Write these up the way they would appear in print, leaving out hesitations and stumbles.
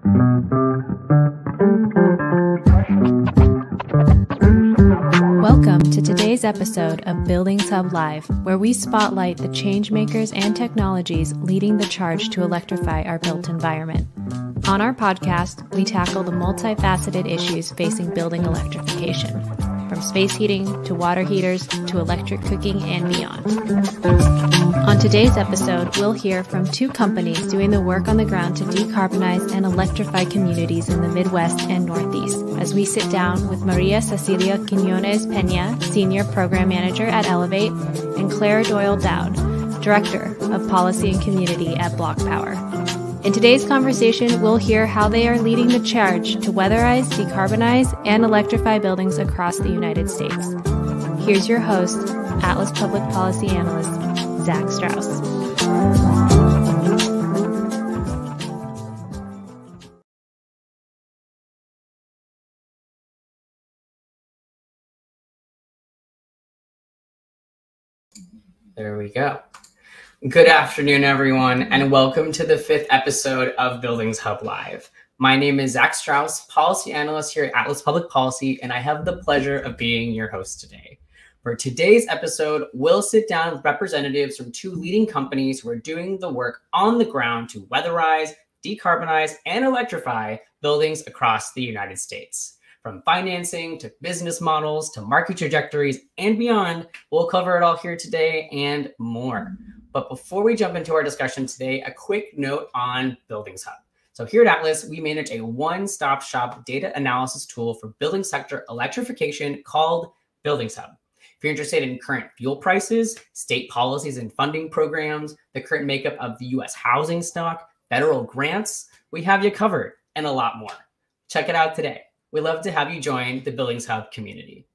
Welcome to today's episode of Buildings Hub Live, where we spotlight the change makers and technologies leading the charge to electrify our built environment. On our podcast, we tackle the multifaceted issues facing building electrification, from space heating to water heaters to electric cooking and beyond. On today's episode, we'll hear from two companies doing the work on the ground to decarbonize and electrify communities in the Midwest and Northeast, as we sit down with Maria Cecilia Quiñones Peña, Senior Program Manager at Elevate, and Claire Doyle Dowd, Director of Policy and Community at Block Power. In today's conversation, we'll hear how they are leading the charge to weatherize, decarbonize, and electrify buildings across the United States. Here's your host, Atlas Public Policy Analyst, Zach Strauss. There we go. Good afternoon, everyone, and welcome to the 5th episode of Buildings Hub Live. My name is Zach Strauss, Policy Analyst here at Atlas Public Policy, and I have the pleasure of being your host today. For today's episode, we'll sit down with representatives from two leading companies who are doing the work on the ground to weatherize, decarbonize, and electrify buildings across the United States. From financing to business models to market trajectories and beyond, we'll cover it all here today and more. But before we jump into our discussion today, a quick note on Buildings Hub. So here at Atlas, we manage a one-stop shop data analysis tool for building sector electrification called Buildings Hub. If you're interested in current fuel prices, state policies and funding programs, the current makeup of the U.S. housing stock, federal grants, we have you covered and a lot more. Check it out today. We'd love to have you join the Buildings Hub community.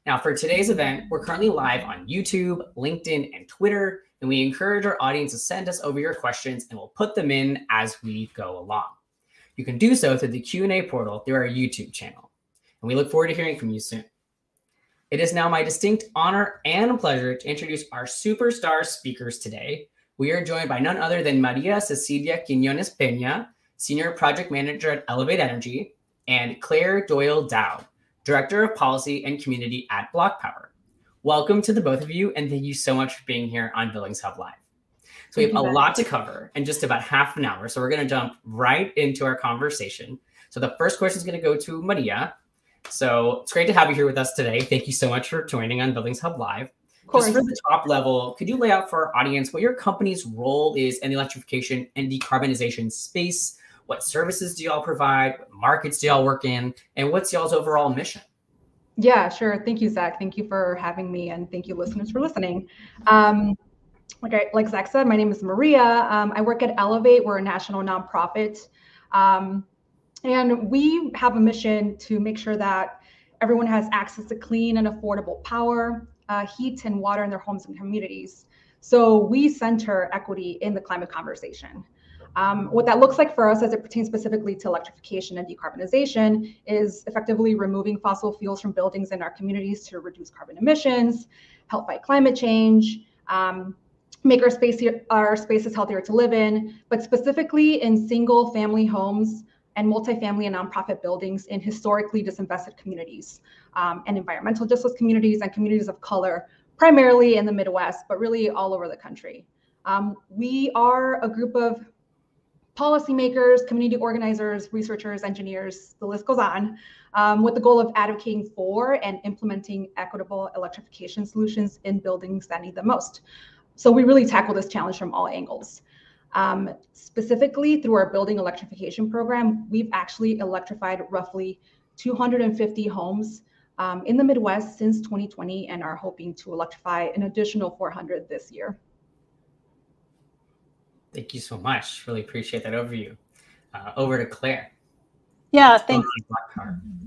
Now, for today's event, we're currently live on YouTube, LinkedIn, and Twitter, and we encourage our audience to send us over your questions, and we'll put them in as we go along. You can do so through the Q&A portal through our YouTube channel, and we look forward to hearing from you soon. It is now my distinct honor and pleasure to introduce our superstar speakers today. We are joined by none other than Maria Cecilia Quiñones Peña, Senior Project Manager at Elevate Energy, and Claire Doyle Dowd, Director of Policy and Community at Block Power. Welcome to the both of you, and thank you so much for being here on Buildings Hub Live. So we have a lot to cover in just about half an hour, so we're going to jump right into our conversation. So the first question is going to go to Maria. So it's great to have you here with us today. Thank you so much for joining on Buildings Hub Live. Just for the top level, could you lay out for our audience what your company's role is in the electrification and decarbonization space? What services do y'all provide? What markets do y'all work in? And what's y'all's overall mission? Yeah, sure. Thank you, Zach. Thank you for having me, and thank you, listeners, for listening. Like Zach said, my name is Maria. I work at Elevate. We're a national nonprofit, and we have a mission to make sure that everyone has access to clean and affordable power, heat, and water in their homes and communities. So we center equity in the climate conversation. What that looks like for us as it pertains specifically to electrification and decarbonization is effectively removing fossil fuels from buildings in our communities to reduce carbon emissions, help fight climate change, make our spaces healthier to live in, but specifically in single family homes and multifamily and nonprofit buildings in historically disinvested communities, and environmental justice communities and communities of color, primarily in the Midwest, but really all over the country. We are a group of policymakers, community organizers, researchers, engineers, the list goes on, with the goal of advocating for and implementing equitable electrification solutions in buildings that need them most. So we really tackle this challenge from all angles. Specifically through our building electrification program, we've actually electrified roughly 250 homes in the Midwest since 2020 and are hoping to electrify an additional 400 this year. Thank you so much. Really appreciate that overview. Over to Claire. Yeah, thanks.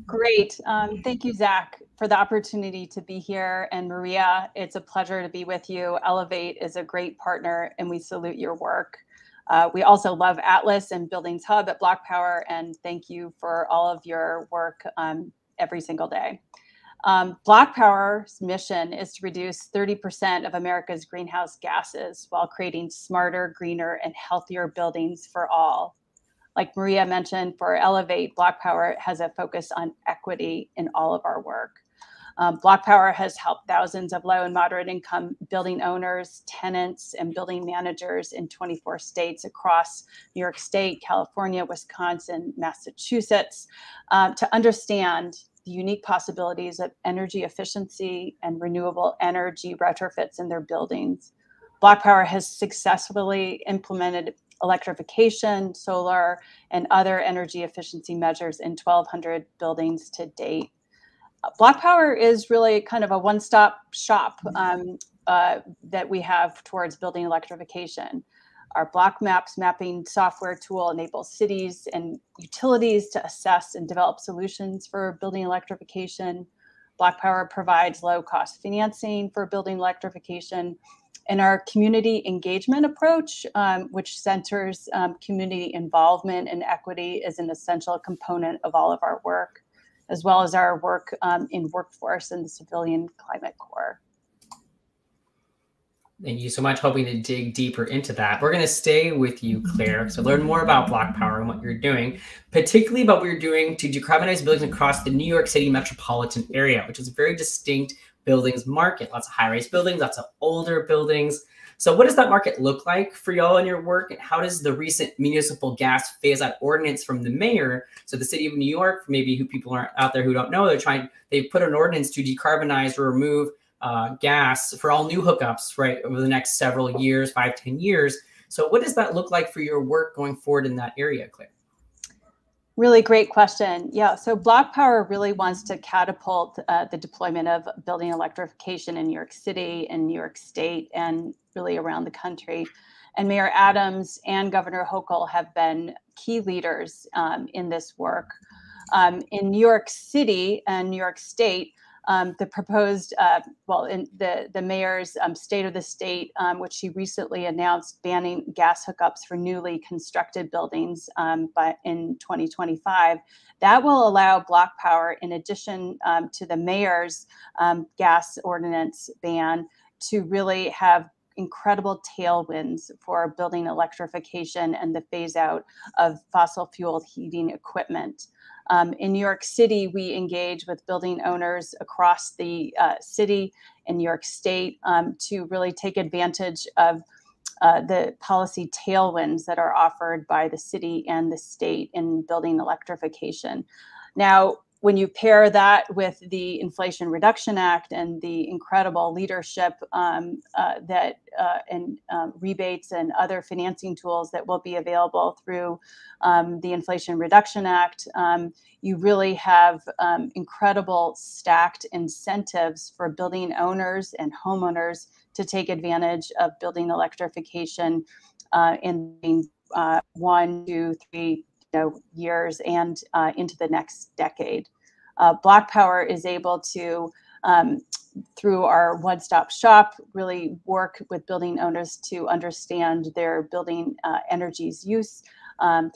Great. Thank you, Zach, for the opportunity to be here. And Maria, it's a pleasure to be with you. Elevate is a great partner, and we salute your work. We also love Atlas and Buildings Hub at Block Power, and thank you for all of your work every single day. Block Power's mission is to reduce 30% of America's greenhouse gases while creating smarter, greener, and healthier buildings for all. Like Maria mentioned, for Elevate, Block Power has a focus on equity in all of our work. Block Power has helped thousands of low and moderate income building owners, tenants, and building managers in 24 states across New York State, California, Wisconsin, Massachusetts, to understand the unique possibilities of energy efficiency and renewable energy retrofits in their buildings. Block Power has successfully implemented electrification, solar, and other energy efficiency measures in 1,200 buildings to date. Block Power is really kind of a one-stop shop that we have towards building electrification. Our Block Maps mapping software tool enables cities and utilities to assess and develop solutions for building electrification. Block Power provides low-cost financing for building electrification. And our community engagement approach, which centers community involvement and equity, is an essential component of all of our work, as well as our work in workforce and the Civilian Climate Corps. Thank you so much. Hoping to dig deeper into that. We're going to stay with you, Claire, so learn more about Block Power and what you're doing, particularly about what you're doing to decarbonize buildings across the New York City metropolitan area, which is a very distinct buildings market. Lots of high-rise buildings, lots of older buildings. So what does that market look like for y'all in your work? And how does the recent municipal gas phase-out ordinance from the mayor, so the city of New York, maybe who people aren't out there who don't know, they've put an ordinance to decarbonize or remove gas for all new hookups, right, over the next several years, 5-10 years. So what does that look like for your work going forward in that area, Claire? Really great question. Yeah, so Block Power really wants to catapult the deployment of building electrification in New York City and New York State and really around the country. And Mayor Adams and Governor Hochul have been key leaders in this work. In New York City and New York State, the proposed, in the mayor's State of the State, which she recently announced banning gas hookups for newly constructed buildings but in 2025, that will allow Block Power, in addition to the mayor's gas ordinance ban, to really have incredible tailwinds for building electrification and the phase out of fossil fueled heating equipment. In New York City, we engage with building owners across the city in New York State to really take advantage of the policy tailwinds that are offered by the city and the state in building electrification. Now, when you pair that with the Inflation Reduction Act and the incredible leadership and rebates and other financing tools that will be available through the Inflation Reduction Act, you really have incredible stacked incentives for building owners and homeowners to take advantage of building electrification in 1, 2, 3 years and into the next decade. Block Power is able to, through our one-stop shop, really work with building owners to understand their building energy's use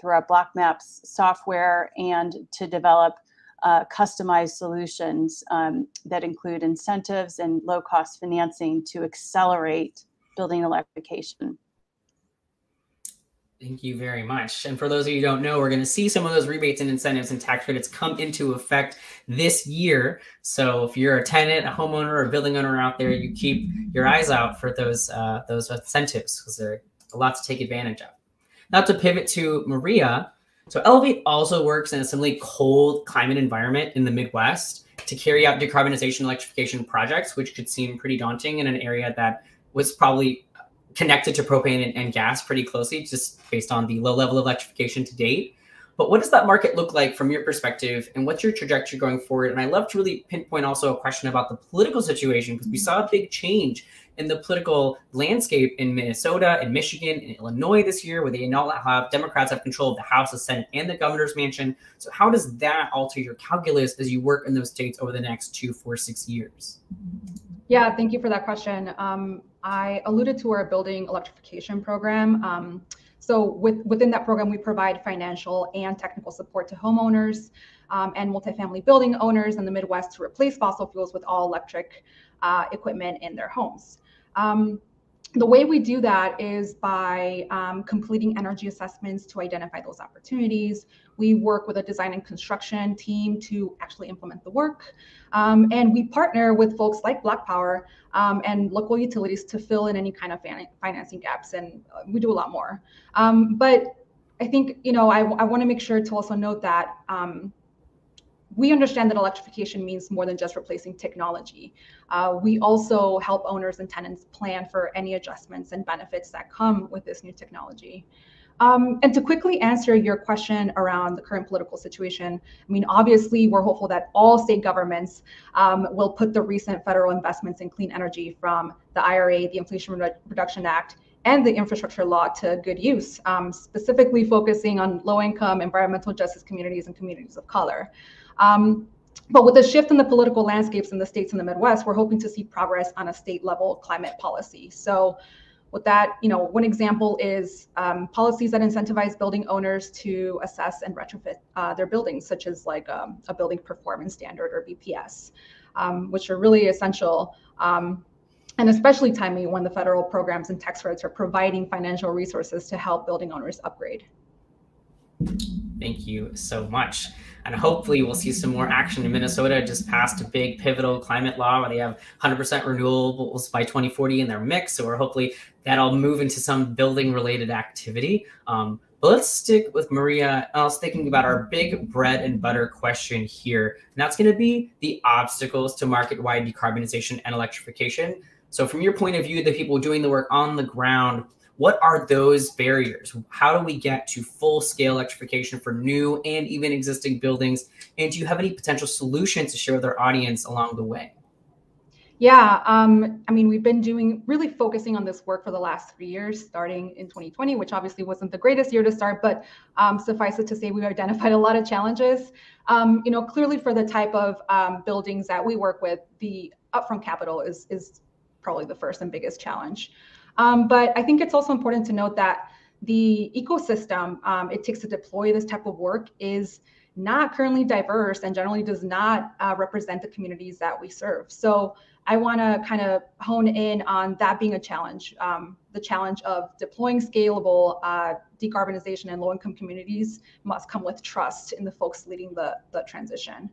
through our Block Maps software and to develop customized solutions that include incentives and low-cost financing to accelerate building electrification. Thank you very much. And for those of you who don't know, we're going to see some of those rebates and incentives and tax credits come into effect this year. So if you're a tenant, a homeowner, or a building owner out there, you keep your eyes out for those incentives because there are a lot to take advantage of. Now to pivot to Maria. So Elevate also works in a similarly cold climate environment in the Midwest to carry out decarbonization electrification projects, which could seem pretty daunting in an area that was probably connected to propane and gas pretty closely, just based on the low level of electrification to date. But what does that market look like from your perspective, and what's your trajectory going forward? And I love to really pinpoint also a question about the political situation, because we saw a big change in the political landscape in Minnesota and Michigan and Illinois this year, where they now have Democrats have control of the House, the Senate, and the governor's mansion. So how does that alter your calculus as you work in those states over the next 2, 4, 6 years? Yeah, thank you for that question. I alluded to our building electrification program. So within that program, we provide financial and technical support to homeowners and multifamily building owners in the Midwest to replace fossil fuels with all electric equipment in their homes. The way we do that is by completing energy assessments to identify those opportunities. We work with a design and construction team to actually implement the work. And we partner with folks like Black Power and local utilities to fill in any kind of financing gaps. And we do a lot more. But I think, I want to make sure to also note that we understand that electrification means more than just replacing technology. We also help owners and tenants plan for any adjustments and benefits that come with this new technology. And to quickly answer your question around the current political situation, I mean, obviously, we're hopeful that all state governments will put the recent federal investments in clean energy from the IRA, the Inflation Reduction Act, and the infrastructure law to good use, specifically focusing on low-income, environmental justice communities and communities of color. But with the shift in the political landscapes in the states in the Midwest, we're hoping to see progress on a state level climate policy. So with that, one example is policies that incentivize building owners to assess and retrofit their buildings, such as like a building performance standard or BPS, which are really essential and especially timely when the federal programs and tax credits are providing financial resources to help building owners upgrade. Thank you so much. And hopefully we'll see some more action in Minnesota. Just passed a big pivotal climate law where they have 100% renewables by 2040 in their mix. So we're hopefully that'll move into some building related activity. But let's stick with Maria. I was thinking about our big bread and butter question here. And that's going to be the obstacles to market-wide decarbonization and electrification. So from your point of view, the people doing the work on the ground, what are those barriers? How do we get to full-scale electrification for new and even existing buildings? And do you have any potential solutions to share with our audience along the way? Yeah, I mean, we've been really focusing on this work for the last 3 years, starting in 2020, which obviously wasn't the greatest year to start, but suffice it to say, we've identified a lot of challenges. Clearly for the type of buildings that we work with, the upfront capital is probably the first and biggest challenge. But I think it's also important to note that the ecosystem it takes to deploy this type of work is not currently diverse and generally does not represent the communities that we serve. So I want to kind of hone in on that being a challenge, the challenge of deploying scalable decarbonization in low-income communities must come with trust in the folks leading the transition.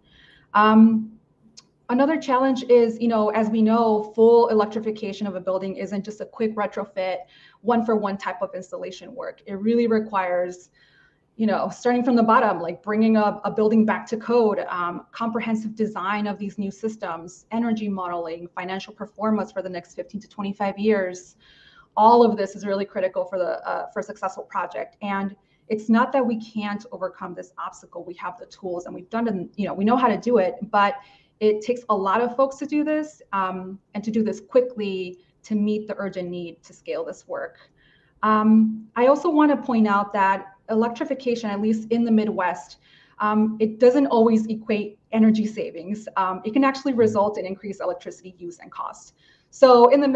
Another challenge is, as we know, full electrification of a building isn't just a quick retrofit, one-for-one type of installation work. It really requires, starting from the bottom, like bringing a building back to code, comprehensive design of these new systems, energy modeling, financial performance for the next 15 to 25 years. All of this is really critical for a successful project. And it's not that we can't overcome this obstacle. We have the tools and we've done it, we know how to do it, but it takes a lot of folks to do this and to do this quickly to meet the urgent need to scale this work. I also want to point out that electrification, at least in the Midwest, it doesn't always equate energy savings. It can actually result in increased electricity use and cost. So in the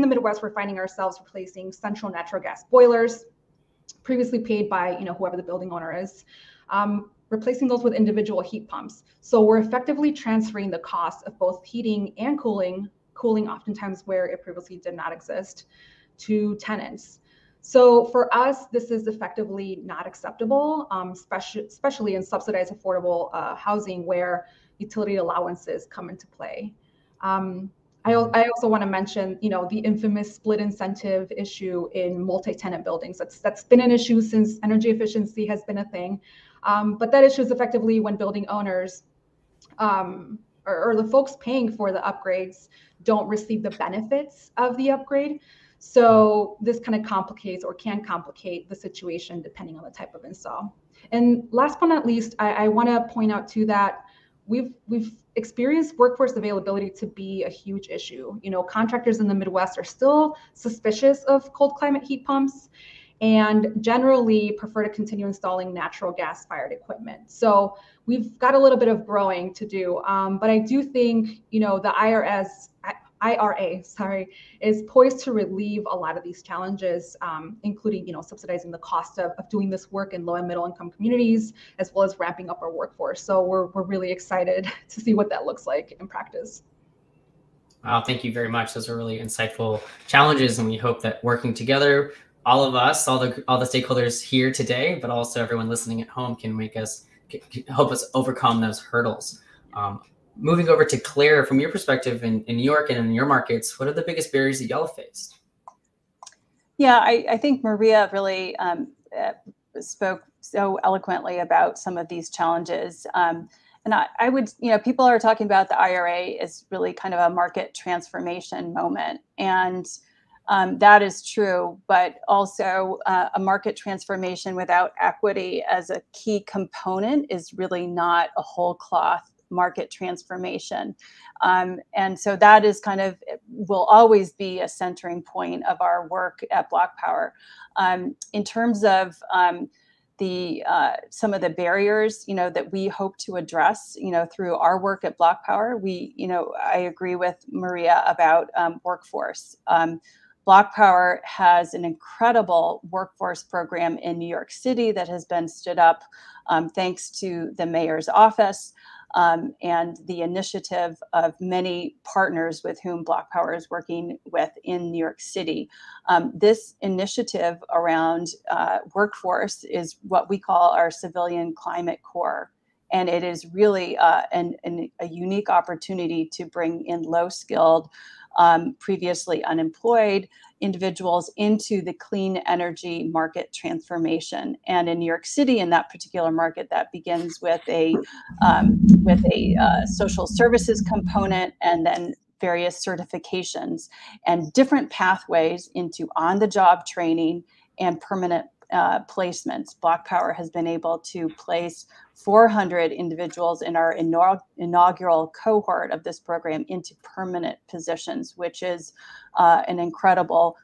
Midwest, we're finding ourselves replacing central natural gas boilers, previously paid by whoever the building owner is, replacing those with individual heat pumps. So we're effectively transferring the cost of both heating and cooling oftentimes where it previously did not exist, to tenants. So for us, this is effectively not acceptable, especially in subsidized affordable housing where utility allowances come into play. I also want to mention, the infamous split incentive issue in multi-tenant buildings. That's been an issue since energy efficiency has been a thing. But that issue is effectively when building owners or the folks paying for the upgrades don't receive the benefits of the upgrade. So this kind of complicates or can complicate the situation depending on the type of install. And last but not least, I want to point out too that we've experienced workforce availability to be a huge issue. Contractors in the Midwest are still suspicious of cold climate heat pumps and generally prefer to continue installing natural gas fired equipment. So we've got a little bit of growing to do, but I do think, the IRA is poised to relieve a lot of these challenges, including, subsidizing the cost of doing this work in low and middle income communities, as well as ramping up our workforce. So we're really excited to see what that looks like in practice. Wow, thank you very much. Those are really insightful challenges, and we hope that working together, all of us, all the stakeholders here today, but also everyone listening at home, can help us overcome those hurdles. Moving over to Claire, from your perspective in New York and in your markets, what are the biggest barriers that y'all have faced? Yeah, I think Maria really spoke so eloquently about some of these challenges. And I would, people are talking about the IRA as really kind of a market transformation moment. And that is true, but also a market transformation without equity as a key component is really not a whole cloth market transformation. And so that is will always be a centering point of our work at BlocPower. In terms of some of the barriers, that we hope to address, through our work at BlocPower, I agree with Maria about workforce. BlocPower has an incredible workforce program in New York City that has been stood up thanks to the mayor's office and the initiative of many partners with whom BlocPower is working with in New York City. This initiative around workforce is what we call our Civilian Climate Corps. And it is really a unique opportunity to bring in low-skilled, previously unemployed individuals into the clean energy market transformation. And in New York City, in that particular market, that begins with a social services component, and then various certifications and different pathways into on-the-job training and permanent placements. BlocPower has been able to place 400 individuals in our inaugural cohort of this program into permanent positions, which is an incredible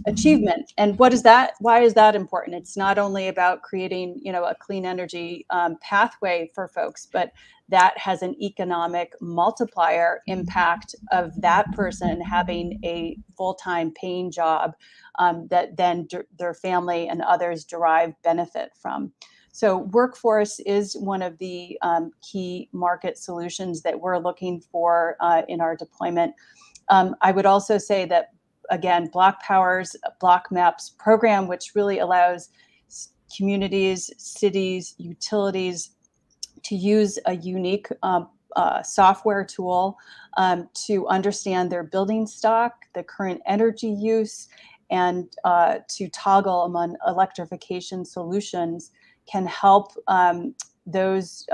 achievement. And what is that? Why is that important? It's not only about creating, a clean energy pathway for folks, but that has an economic multiplier impact of that person having a full-time paying job that then their family and others derive benefit from. So workforce is one of the key market solutions that we're looking for in our deployment. I would also say that, again, BlocPower's BlockMaps program, which really allows communities, cities, utilities to use a unique software tool to understand their building stock, the current energy use, and to toggle among electrification solutions, can help those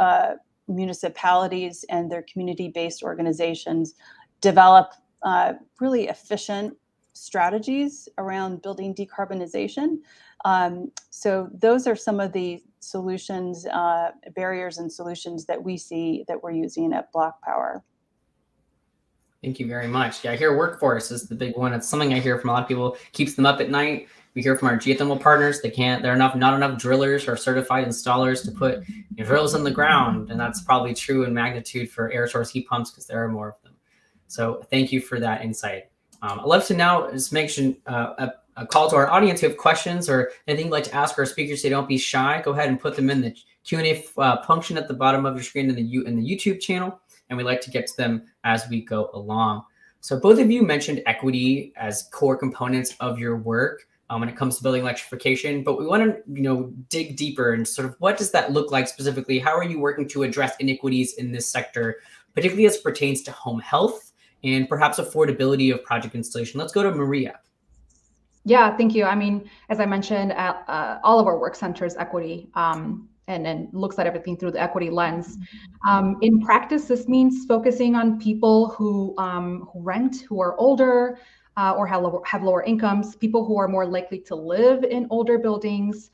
municipalities and their community-based organizations develop really efficient strategies around building decarbonization. So those are some of the solutions, barriers and solutions that we see that we're using at BlocPower. Thank you very much. Yeah, I hear workforce is the big one. It's something I hear from a lot of people, keeps them up at night. We hear from our geothermal partners, there are not enough drillers or certified installers to put drills in the ground. And that's probably true in magnitude for air source heat pumps because there are more of them. So thank you for that insight. I'd love to now just mention a call to our audience. If you have questions or anything you'd like to ask our speakers, so don't be shy. Go ahead and put them in the Q&A function at the bottom of your screen in the YouTube channel. And we like to get to them as we go along. So both of you mentioned equity as core components of your work when it comes to building electrification, but we want to dig deeper and sort of what does that look like specifically? How are you working to address inequities in this sector, particularly as it pertains to home health and perhaps affordability of project installation? Let's go to Maria. Yeah, thank you. I mean, as I mentioned, all of our work centers equity and looks at everything through the equity lens. In practice, this means focusing on people who rent, who are older or have lower incomes, people who are more likely to live in older buildings,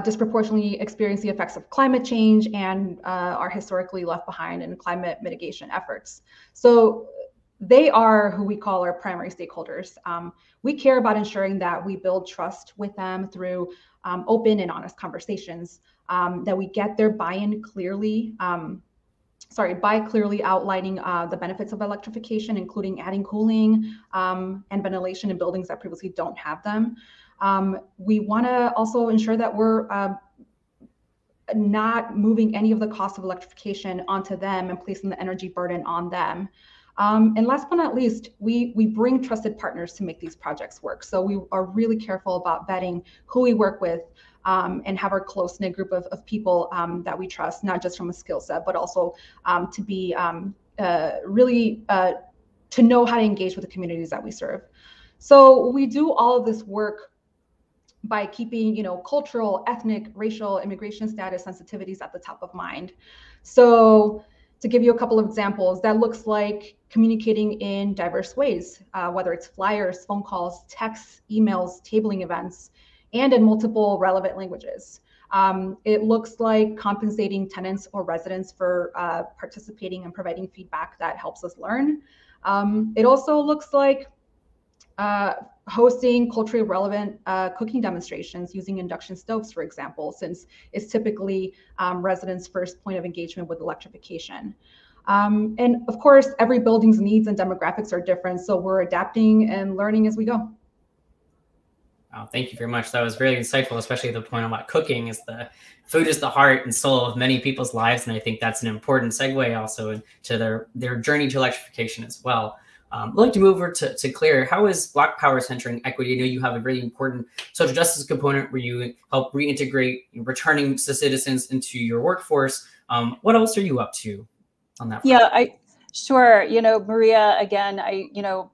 disproportionately experience the effects of climate change, and are historically left behind in climate mitigation efforts. So they are who we call our primary stakeholders. We care about ensuring that we build trust with them through open and honest conversations, that we get their buy-in clearly, by clearly outlining the benefits of electrification, including adding cooling and ventilation in buildings that previously don't have them. We want to also ensure that we're not moving any of the cost of electrification onto them and placing the energy burden on them. And last but not least, we bring trusted partners to make these projects work. So we are really careful about vetting who we work with, and have our close-knit group of people that we trust, not just from a skill set, but also to be really to know how to engage with the communities that we serve. So we do all of this work by keeping, cultural, ethnic, racial, immigration status sensitivities at the top of mind. So to give you a couple of examples, that looks like communicating in diverse ways, whether it's flyers, phone calls, texts, emails, tabling events, and in multiple relevant languages. It looks like compensating tenants or residents for participating and providing feedback that helps us learn. It also looks like hosting culturally relevant cooking demonstrations using induction stoves, for example, since it's typically residents' first point of engagement with electrification. And of course, every building's needs and demographics are different, so we're adapting and learning as we go. Thank you very much. That was very insightful, especially the point about cooking. Food is the heart and soul of many people's lives, and I think that's an important segue also into their journey to electrification as well. I'd like to move over to Claire. How is Black Power centering equity? I know you have a really important social justice component where you help reintegrate returning citizens into your workforce. What else are you up to on that front? Yeah, sure. Maria, again,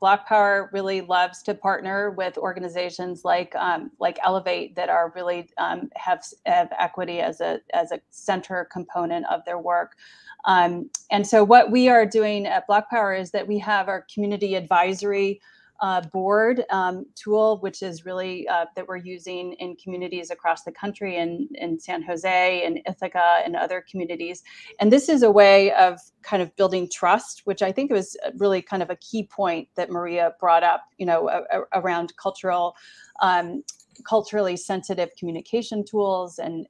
Black Power really loves to partner with organizations like Elevate that are really have equity as a center component of their work. And so what we are doing at Black Power is that we have our community advisory board tool, which is really that we're using in communities across the country, in San Jose and Ithaca and other communities. And this is a way of kind of building trust, which I think was really kind of a key point that Maria brought up, around culturally sensitive communication tools and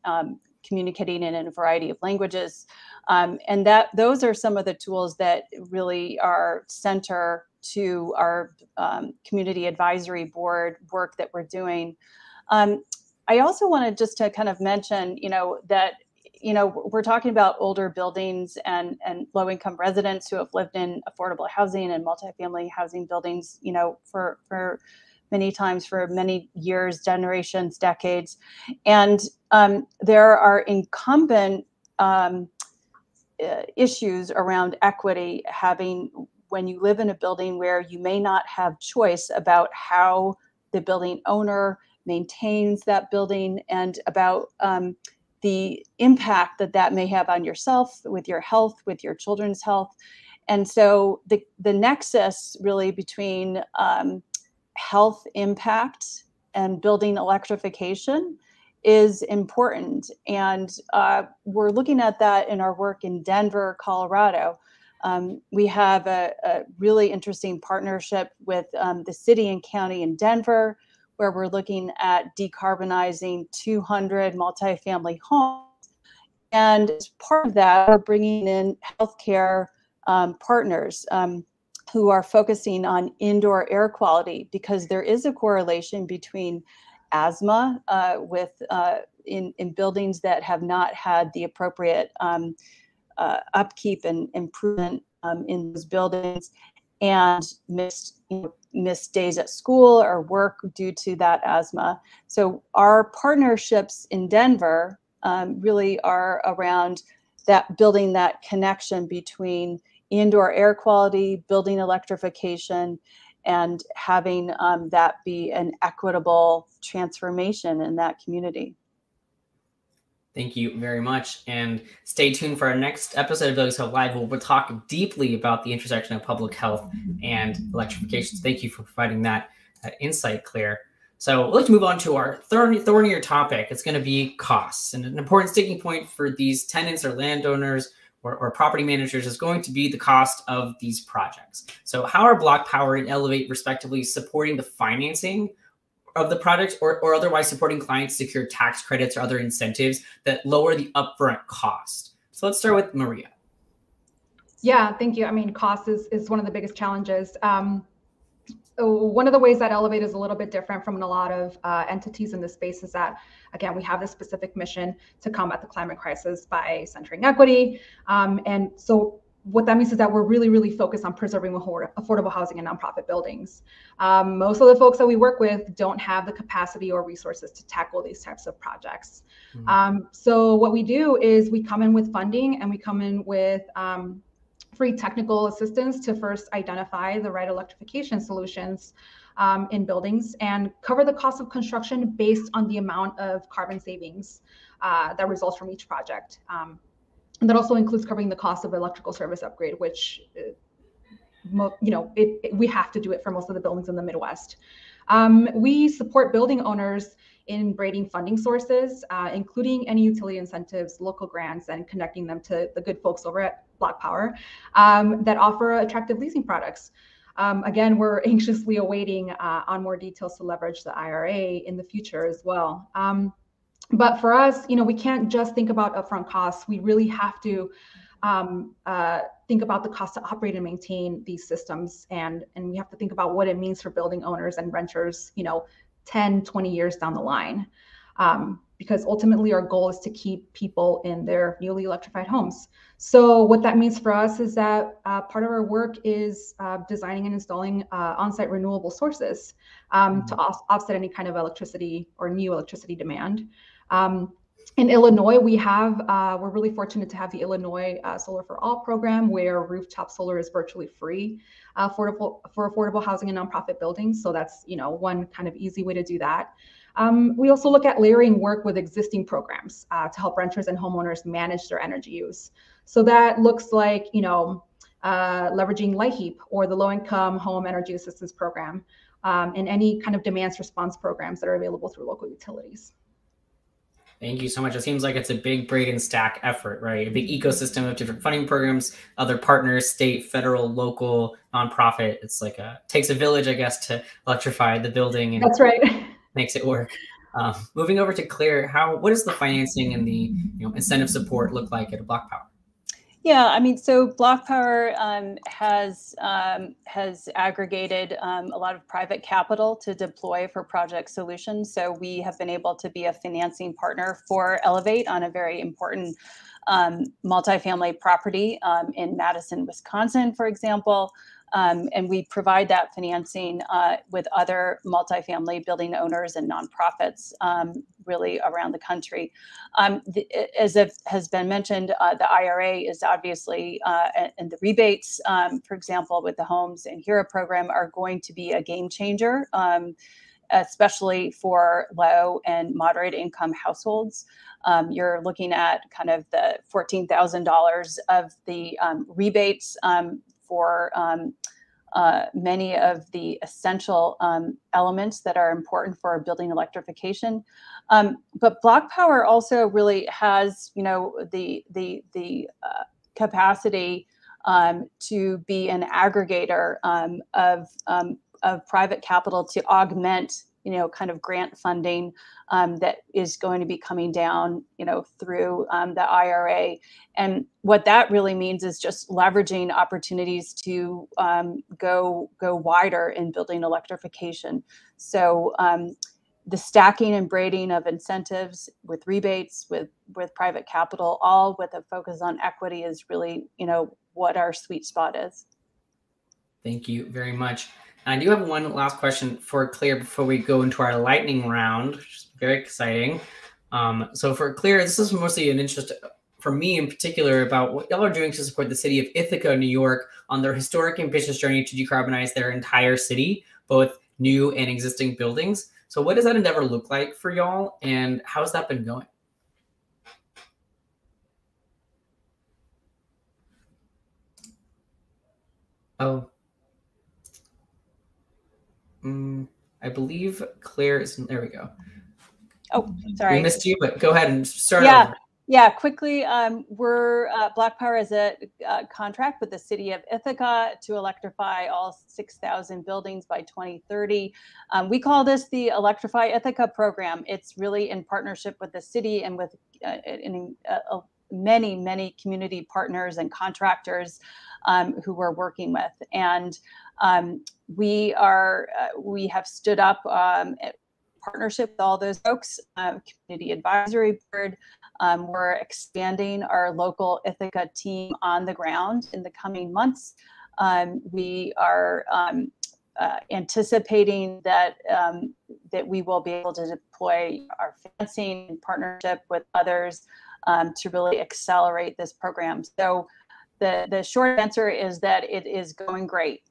communicating in a variety of languages. And those are some of the tools that really are center to our community advisory board work that we're doing. I also wanted just to kind of mention, that, we're talking about older buildings and low-income residents who have lived in affordable housing and multifamily housing buildings, for many times for many years, generations, decades. And there are incumbent issues around equity when you live in a building where you may not have choice about how the building owner maintains that building and about the impact that may have on yourself, with your health, with your children's health. And so the nexus really between health impact and building electrification is important. And we're looking at that in our work in Denver, Colorado. We have a really interesting partnership with the city and county in Denver, where we're looking at decarbonizing 200 multifamily homes. And as part of that, we're bringing in healthcare partners who are focusing on indoor air quality, because there is a correlation between asthma in buildings that have not had the appropriate upkeep and improvement in those buildings, and missed days at school or work due to that asthma. So our partnerships in Denver really are around that, building that connection between indoor air quality, building electrification, and having that be an equitable transformation in that community. Thank you very much. And stay tuned for our next episode of Buildings Hub Live, where we'll talk deeply about the intersection of public health and electrification. So thank you for providing that insight, Claire. So let's move on to our thornier topic. It's going to be costs. And an important sticking point for these tenants or landowners or property managers is going to be the cost of these projects. So how are Black Power and Elevate respectively supporting the financing of the projects, or otherwise supporting clients secure tax credits or other incentives that lower the upfront cost? So let's start with Maria. Yeah, thank you. I mean, cost is one of the biggest challenges. One of the ways that Elevate is a little bit different from a lot of entities in this space is that, again, we have this specific mission to combat the climate crisis by centering equity. And so what that means is that we're really, really focused on preserving affordable housing in nonprofit buildings. Most of the folks that we work with don't have the capacity or resources to tackle these types of projects. So what we do is we come in with funding, and we come in with free technical assistance to first identify the right electrification solutions in buildings and cover the cost of construction based on the amount of carbon savings that results from each project. And that also includes covering the cost of electrical service upgrade, which, we have to do it for most of the buildings in the Midwest. We support building owners in braiding funding sources, including any utility incentives, local grants, and connecting them to the good folks over at Block Power that offer attractive leasing products. Again, we're anxiously awaiting on more details to leverage the IRA in the future as well. But for us, we can't just think about upfront costs. We really have to think about the cost to operate and maintain these systems. And we have to think about what it means for building owners and renters, 10, 20 years down the line. Because ultimately our goal is to keep people in their newly electrified homes. So what that means for us is that part of our work is designing and installing on-site renewable sources to offset any kind of electricity or new electricity demand. In Illinois, we're really fortunate to have the Illinois Solar for All program, where rooftop solar is virtually free for affordable housing in nonprofit buildings. So that's one kind of easy way to do that. We also look at layering work with existing programs to help renters and homeowners manage their energy use. So that looks like leveraging LIHEAP or the Low-Income Home Energy Assistance Program, and any kind of demand response programs that are available through local utilities. Thank you so much. It seems like it's a big braid and stack effort, right? A big ecosystem of different funding programs, other partners, state, federal, local, nonprofit. It's like takes a village, I guess, to electrify the building. And that's right. Makes it work. Moving over to Claire, what does the financing and the incentive support look like at Block Power? Yeah, so Block Power has aggregated a lot of private capital to deploy for project solutions. So we have been able to be a financing partner for Elevate on a very important multifamily property in Madison, Wisconsin, for example. And we provide that financing with other multifamily building owners and nonprofits really around the country. As has been mentioned, the IRA is obviously, and the rebates, for example, with the Homes and HERO program are going to be a game changer, especially for low and moderate income households. You're looking at kind of the $14,000 of the rebates for many of the essential elements that are important for building electrification. But Block Power also really has, the capacity to be an aggregator of private capital to augment, kind of grant funding that is going to be coming down, through the IRA. And what that really means is just leveraging opportunities to go wider in building electrification. So the stacking and braiding of incentives with rebates, with private capital, all with a focus on equity is really, what our sweet spot is. Thank you very much. I do have one last question for Claire before we go into our lightning round, which is very exciting. So for Claire, this is mostly an interest for me in particular about what y'all are doing to support the city of Ithaca, New York, on their historic ambitious journey to decarbonize their entire city, both new and existing buildings. So what does that endeavor look like for y'all, and how's that been going? Oh. I believe Claire is, there we go. Oh, sorry. We missed you, but go ahead and start over. Yeah, quickly. We're Block Power has a contract with the city of Ithaca to electrify all 6,000 buildings by 2030. We call this the Electrify Ithaca program. It's really in partnership with the city and with many community partners and contractors who we're working with. And we have stood up partnership with all those folks, community advisory board, We're expanding our local Ithaca team on the ground in the coming months. We are anticipating that that we will be able to deploy our financing in partnership with others to really accelerate this program. So the short answer is that it is going great.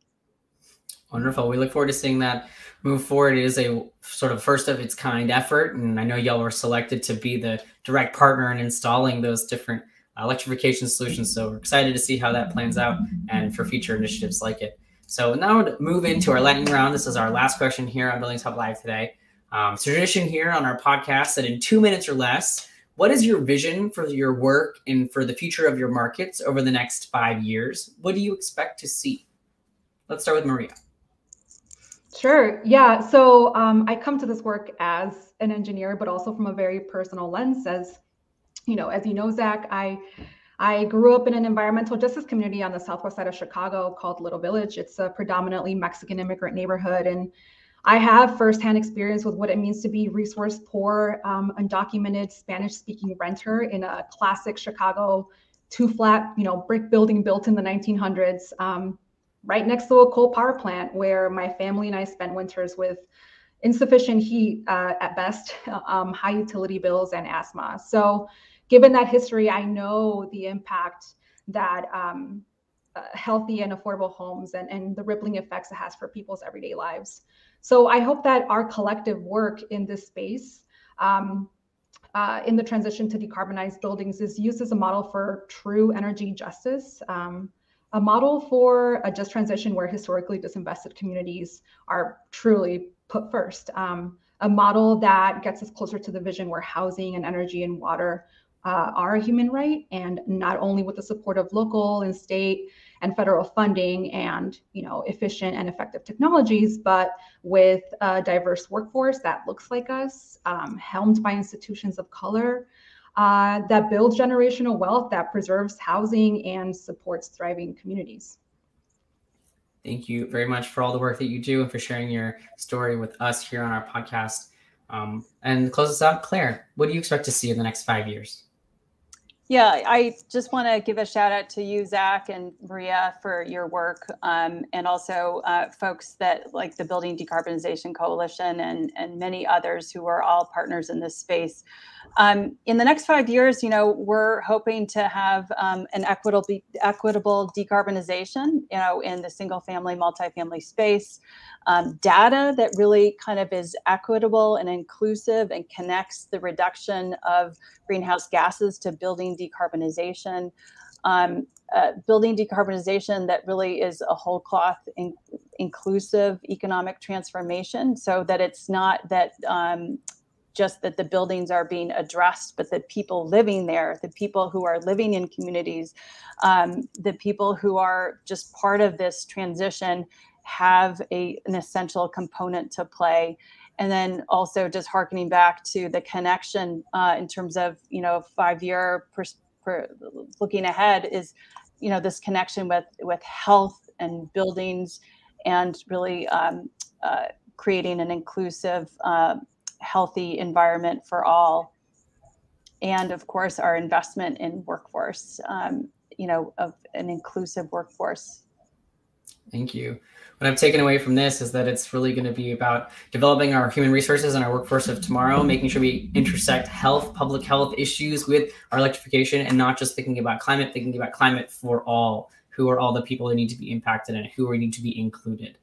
Wonderful. We look forward to seeing that move forward. It is a sort of first of its kind effort, and I know y'all were selected to be the direct partner in installing those different electrification solutions. So we're excited to see how that plans out and for future initiatives like it. So now we'll move into our lightning round. This is our last question here on Buildings Hub Live today. It's a tradition here on our podcast that in 2 minutes or less, what is your vision for your work and for the future of your markets over the next 5 years? What do you expect to see? Let's start with Maria. Sure. Yeah. So I come to this work as an engineer, but also from a very personal lens. As you know, Zach, I grew up in an environmental justice community on the southwest side of Chicago called Little Village. It's a predominantly Mexican immigrant neighborhood, and I have firsthand experience with what it means to be resource poor, undocumented Spanish-speaking renter in a classic Chicago two-flat, brick building built in the 1900s. Right next to a coal power plant where my family and I spent winters with insufficient heat at best, high utility bills, and asthma. So given that history, I know the impact that healthy and affordable homes and the rippling effects it has for people's everyday lives. So I hope that our collective work in this space, in the transition to decarbonized buildings, is used as a model for true energy justice. A model for a just transition where historically disinvested communities are truly put first. A model that gets us closer to the vision where housing and energy and water are a human right, and not only with the support of local and state and federal funding and efficient and effective technologies, but with a diverse workforce that looks like us, helmed by institutions of color, that builds generational wealth, that preserves housing and supports thriving communities. Thank you very much for all the work that you do and for sharing your story with us here on our podcast. And close us out, Claire, what do you expect to see in the next 5 years? Yeah, I just want to give a shout out to you, Zach and Maria, for your work, and also folks that like the Building Decarbonization Coalition and many others who are all partners in this space. In the next 5 years, we're hoping to have an equitable decarbonization, in the single family, multifamily space, data that really kind of is equitable and inclusive and connects the reduction of greenhouse gases to building decarbonization, building decarbonization that really is a whole cloth inclusive economic transformation, so that it's not that just that the buildings are being addressed, but the people living there, the people who are living in communities, the people who are just part of this transition have an essential component to play. And then also just hearkening back to the connection in terms of, 5-year looking ahead is, this connection with health and buildings and really creating an inclusive, healthy environment for all. And of course, our investment in workforce, of an inclusive workforce. Thank you. What I've taken away from this is that it's really going to be about developing our human resources and our workforce of tomorrow, making sure we intersect health, public health issues with our electrification, and not just thinking about climate for all, who are all the people that need to be impacted and who need to be included.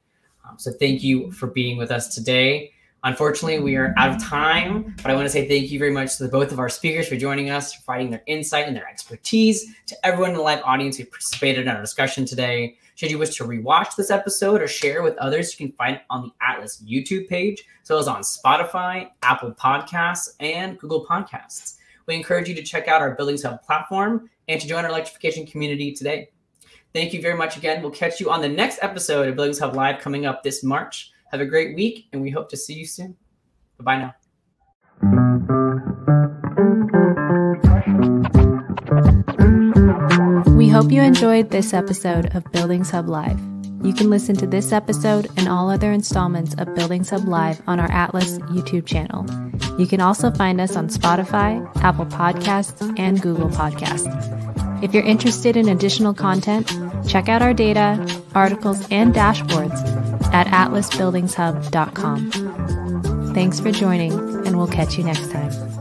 So thank you for being with us today. Unfortunately, we are out of time, but I want to say thank you very much to both of our speakers for joining us, providing their insight and their expertise, to everyone in the live audience who participated in our discussion today. Should you wish to rewatch this episode or share with others, you can find it on the Atlas YouTube page, as well as on Spotify, Apple Podcasts, and Google Podcasts. We encourage you to check out our Buildings Hub platform and to join our electrification community today. Thank you very much again. We'll catch you on the next episode of Buildings Hub Live coming up this March. Have a great week, and we hope to see you soon. Bye-bye now. We hope you enjoyed this episode of Buildings Hub Live. You can listen to this episode and all other installments of Buildings Hub Live on our Atlas YouTube channel. You can also find us on Spotify, Apple Podcasts, and Google Podcasts. If you're interested in additional content, check out our data, articles, and dashboards at atlasbuildingshub.com. Thanks for joining, and we'll catch you next time.